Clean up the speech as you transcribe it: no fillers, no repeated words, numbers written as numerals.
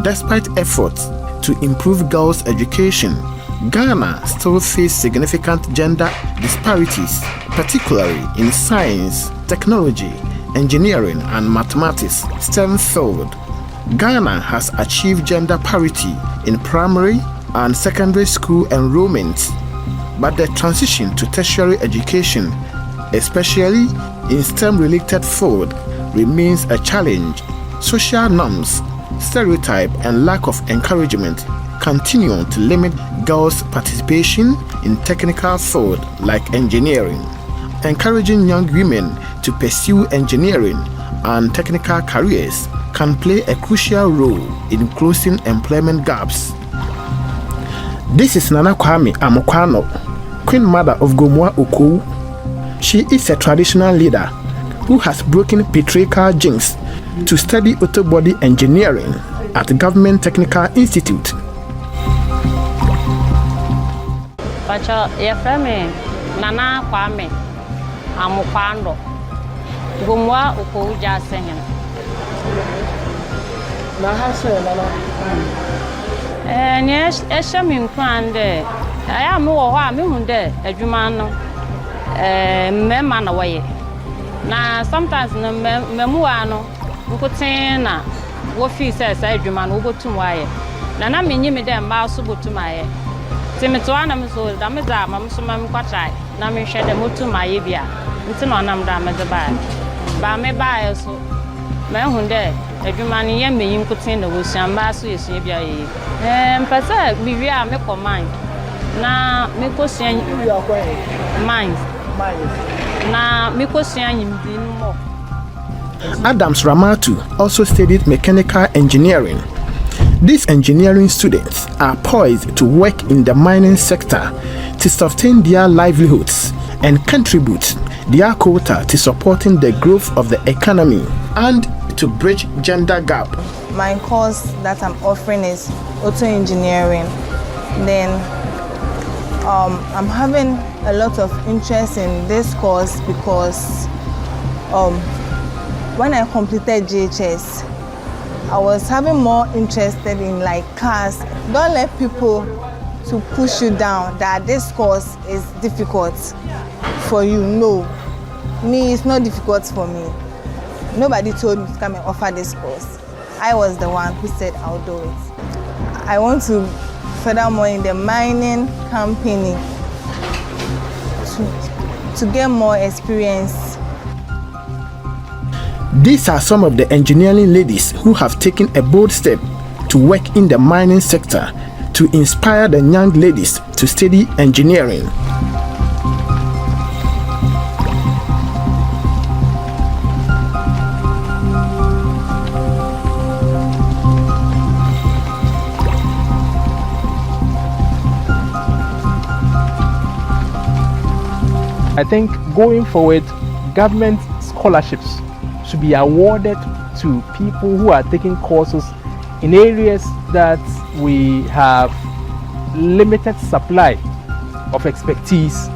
Despite efforts to improve girls' education, Ghana still faces significant gender disparities, particularly in science, technology, engineering, and mathematics STEM field. Ghana has achieved gender parity in primary and secondary school enrollment, but the transition to tertiary education, especially in STEM-related field, remains a challenge. Social norms, stereotypes, and lack of encouragement continue to limit girls' participation in technical fields like engineering. Encouraging young women to pursue engineering and technical careers can play a crucial role in closing employment gaps. This is Nana Kwame Omukwano, Queen Mother of Gomwa Okowu. She is a traditional leader who has broken patriarchal jinx to study autobody engineering at the Government Technical Institute. Pacha, Nana Kwame Omukwano, Gomwa Okowu Jasengen. Yes, Eshamin Kwande. I am more Mimunde, a Jumano, Memman away. Now, sometimes no Memuano, Ukotena, Wofi says, I Juman, Ugo to my. Nana Minimi them, Masubu to my. Timituana Misso, Damiza, Mamsumam Quachai, Nami shed the Mutu Maibia, Intimanam Damazabai. Bame by so, Mahunde. Everyone yam me put in the woods and mass is Yabia. Passa, we are make of mine. Now, Mikosian, mine. Now, Mikosian, you more. Adams Ramatu also studied mechanical engineering. These engineering students are poised to work in the mining sector to sustain their livelihoods and contribute their quota to supporting the growth of the economy and to bridge gender gap. My course that I'm offering is auto engineering. Then I'm having a lot of interest in this course because when I completed GHS, I was having more interested in like cars. Don't let people to push you down that this course is difficult for you. No, me, it's not difficult for me. Nobody told me to come and offer this course. I was the one who said I'll do it. I want to furthermore in the mining company to get more experience. These are some of the engineering ladies who have taken a bold step to work in the mining sector to inspire the young ladies to study engineering. I think going forward, government scholarships should be awarded to people who are taking courses in areas that we have limited supply of expertise